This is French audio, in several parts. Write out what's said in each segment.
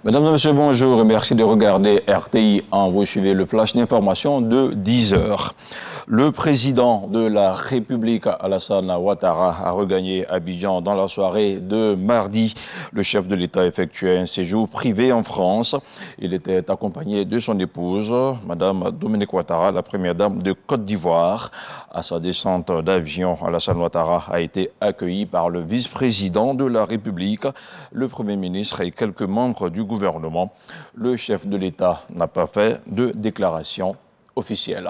Mesdames et messieurs, bonjour et merci de regarder RTI en vous suivez le flash d'information de 10 heures. Le président de la République, Alassane Ouattara, a regagné Abidjan dans la soirée de mardi. Le chef de l'État effectuait un séjour privé en France. Il était accompagné de son épouse, Madame Dominique Ouattara, la première dame de Côte d'Ivoire. À sa descente d'avion, Alassane Ouattara a été accueilli par le vice-président de la République, le Premier ministre et quelques membres du gouvernement. Le chef de l'État n'a pas fait de déclaration officielle.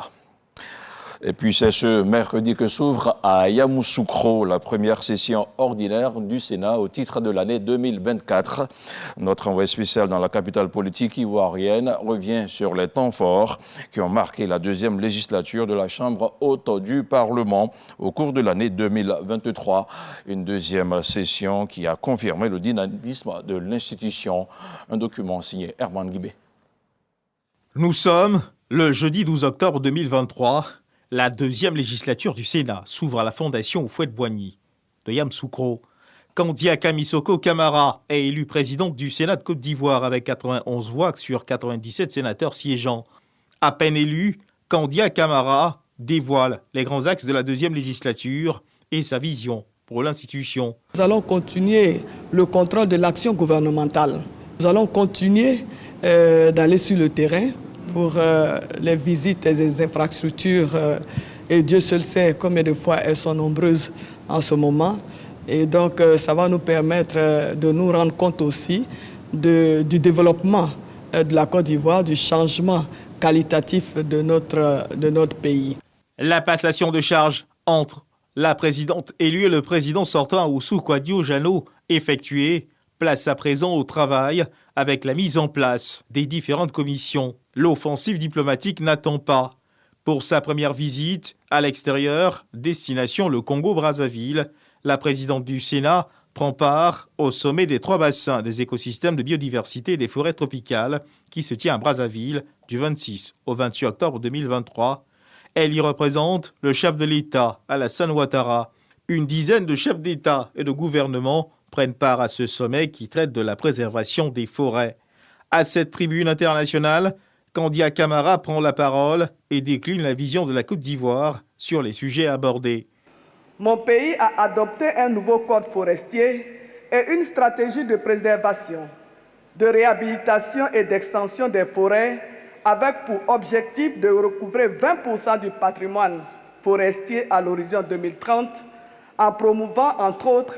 Et puis c'est ce mercredi que s'ouvre à Yamoussoukro la première session ordinaire du Sénat au titre de l'année 2024. Notre envoyé spécial dans la capitale politique ivoirienne revient sur les temps forts qui ont marqué la deuxième législature de la Chambre haute du Parlement au cours de l'année 2023. Une deuxième session qui a confirmé le dynamisme de l'institution. Un document signé Herman Guibé. Nous sommes le jeudi 12 octobre 2023. La deuxième législature du Sénat s'ouvre à la fondation Houphouët-Boigny de Yamoussoukro. Kandiaka Missoko Camara est élue présidente du Sénat de Côte d'Ivoire avec 91 voix sur 97 sénateurs siégeants. À peine élu, Kandiaka Camara dévoile les grands axes de la deuxième législature et sa vision pour l'institution. Nous allons continuer le contrôle de l'action gouvernementale. Nous allons continuer d'aller sur le terrain pour les visites et les infrastructures. Et Dieu seul sait combien de fois elles sont nombreuses en ce moment. Et donc, ça va nous permettre de nous rendre compte aussi du développement de la Côte d'Ivoire, du changement qualitatif de notre pays. La passation de charge entre la présidente élue et le président sortant Oussou Kwadio-Jano effectuée. Place à présent au travail avec la mise en place des différentes commissions. L'offensive diplomatique n'attend pas. Pour sa première visite à l'extérieur, destination le Congo-Brazzaville, la présidente du Sénat prend part au sommet des 3 bassins des écosystèmes de biodiversité et des forêts tropicales qui se tient à Brazzaville du 26 au 28 octobre 2023. Elle y représente le chef de l'État, Alassane Ouattara. Une dizaine de chefs d'État et de gouvernement prennent part à ce sommet qui traite de la préservation des forêts. À cette tribune internationale, Kandiaka Camara prend la parole et décline la vision de la Côte d'Ivoire sur les sujets abordés. Mon pays a adopté un nouveau code forestier et une stratégie de préservation, de réhabilitation et d'extension des forêts avec pour objectif de recouvrer 20% du patrimoine forestier à l'horizon 2030 en promouvant entre autres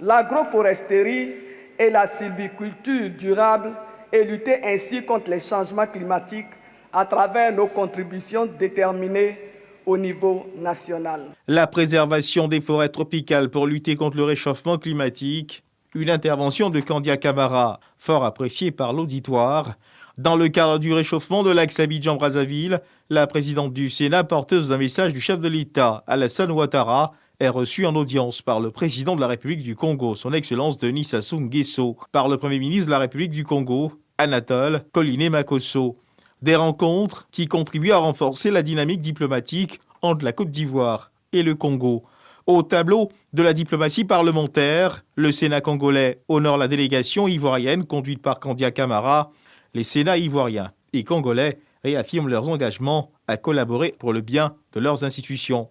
l'agroforesterie et la sylviculture durable et lutter ainsi contre les changements climatiques à travers nos contributions déterminées au niveau national. La préservation des forêts tropicales pour lutter contre le réchauffement climatique, une intervention de Kandiaka Camara, fort appréciée par l'auditoire. Dans le cadre du réchauffement de l'axe Abidjan-Brazzaville, la présidente du Sénat, porteuse d'un message du chef de l'État, Alassane Ouattara, est reçue en audience par le président de la République du Congo, son Excellence Denis Sassou Nguesso, par le Premier ministre de la République du Congo, Anatole Koliné-Makosso. Des rencontres qui contribuent à renforcer la dynamique diplomatique entre la Côte d'Ivoire et le Congo. Au tableau de la diplomatie parlementaire, le Sénat congolais honore la délégation ivoirienne conduite par Kandiaka Camara. Les Sénats ivoiriens et congolais réaffirment leurs engagements à collaborer pour le bien de leurs institutions.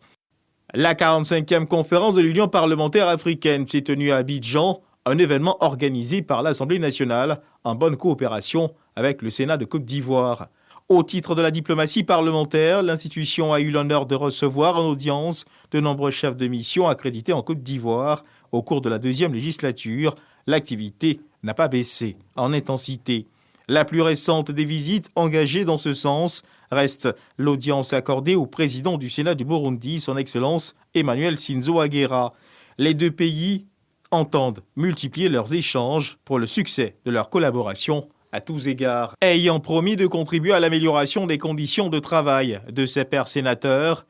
La 45e conférence de l'Union parlementaire africaine s'est tenue à Abidjan, un événement organisé par l'Assemblée nationale en bonne coopération avec le Sénat de Côte d'Ivoire. Au titre de la diplomatie parlementaire, l'institution a eu l'honneur de recevoir en audience de nombreux chefs de mission accrédités en Côte d'Ivoire. Au cours de la deuxième législature, l'activité n'a pas baissé en intensité. La plus récente des visites engagées dans ce sens reste l'audience accordée au président du Sénat du Burundi, son Excellence Emmanuel Sinzo Aguera. Les deux pays entendent multiplier leurs échanges pour le succès de leur collaboration à tous égards. Ayant promis de contribuer à l'amélioration des conditions de travail de ses pairs sénateurs,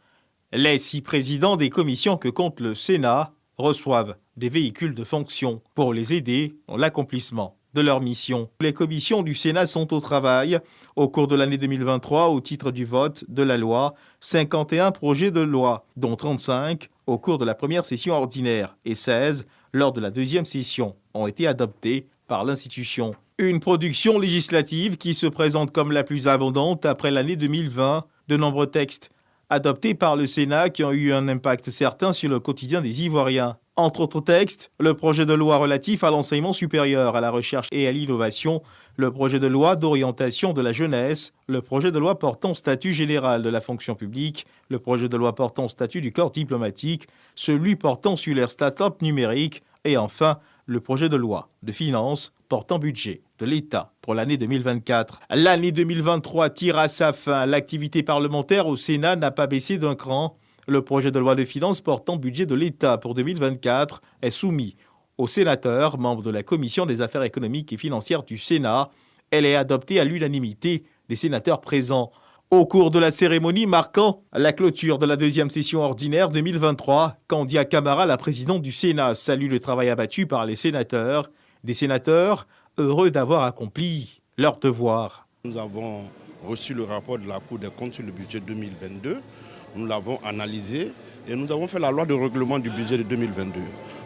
les 6 présidents des commissions que compte le Sénat reçoivent des véhicules de fonction pour les aider dans l'accomplissement de leur mission. Les commissions du Sénat sont au travail. Au cours de l'année 2023, au titre du vote de la loi, 51 projets de loi, dont 35 au cours de la première session ordinaire et 16 lors de la deuxième session, ont été adoptés par l'institution. Une production législative qui se présente comme la plus abondante après l'année 2020. De nombreux textes adoptés par le Sénat qui ont eu un impact certain sur le quotidien des Ivoiriens. Entre autres textes, le projet de loi relatif à l'enseignement supérieur, à la recherche et à l'innovation, le projet de loi d'orientation de la jeunesse, le projet de loi portant statut général de la fonction publique, le projet de loi portant statut du corps diplomatique, celui portant sur les start-up numériques et enfin le projet de loi de finances portant budget de l'État pour l'année 2024. L'année 2023 tire à sa fin. L'activité parlementaire au Sénat n'a pas baissé d'un cran. Le projet de loi de finances portant budget de l'État pour 2024 est soumis aux sénateurs, membres de la Commission des affaires économiques et financières du Sénat. Elle est adoptée à l'unanimité des sénateurs présents. Au cours de la cérémonie marquant la clôture de la deuxième session ordinaire 2023, Kandia Camara, la présidente du Sénat, salue le travail abattu par les sénateurs. Des sénateurs heureux d'avoir accompli leur devoir. Nous avons reçu le rapport de la Cour des comptes sur le budget 2022. Nous l'avons analysé et nous avons fait la loi de règlement du budget de 2022.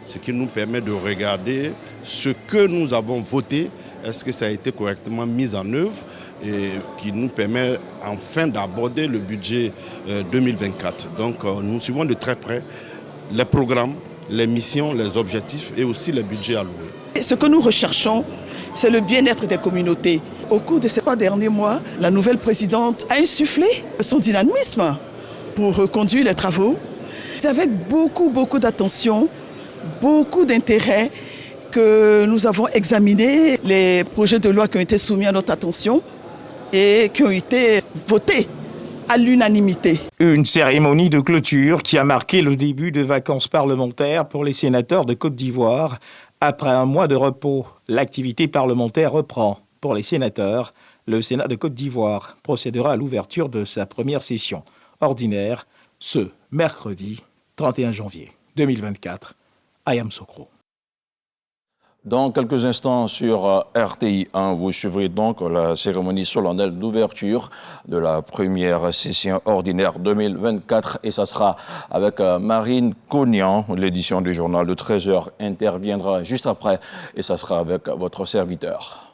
Ce qui nous permet de regarder ce que nous avons voté, est-ce que ça a été correctement mis en œuvre et qui nous permet enfin d'aborder le budget 2024. Donc nous suivons de très près les programmes, les missions, les objectifs et aussi les budgets alloués. Ce que nous recherchons, c'est le bien-être des communautés. Au cours de ces 3 derniers mois, la nouvelle présidente a insufflé son dynamisme pour conduire les travaux. C'est avec beaucoup d'attention, beaucoup d'intérêt que nous avons examiné les projets de loi qui ont été soumis à notre attention et qui ont été votés à l'unanimité. Une cérémonie de clôture qui a marqué le début de vacances parlementaires pour les sénateurs de Côte d'Ivoire. Après un mois de repos, l'activité parlementaire reprend. Pour les sénateurs, le Sénat de Côte d'Ivoire procédera à l'ouverture de sa première session ordinaire ce mercredi 31 janvier 2024 à Yamoussoukro. Dans quelques instants sur RTI 1, vous suivrez donc la cérémonie solennelle d'ouverture de la première session ordinaire 2024 et ça sera avec Marine Cognan. L'édition du journal de 13h interviendra juste après et ça sera avec votre serviteur.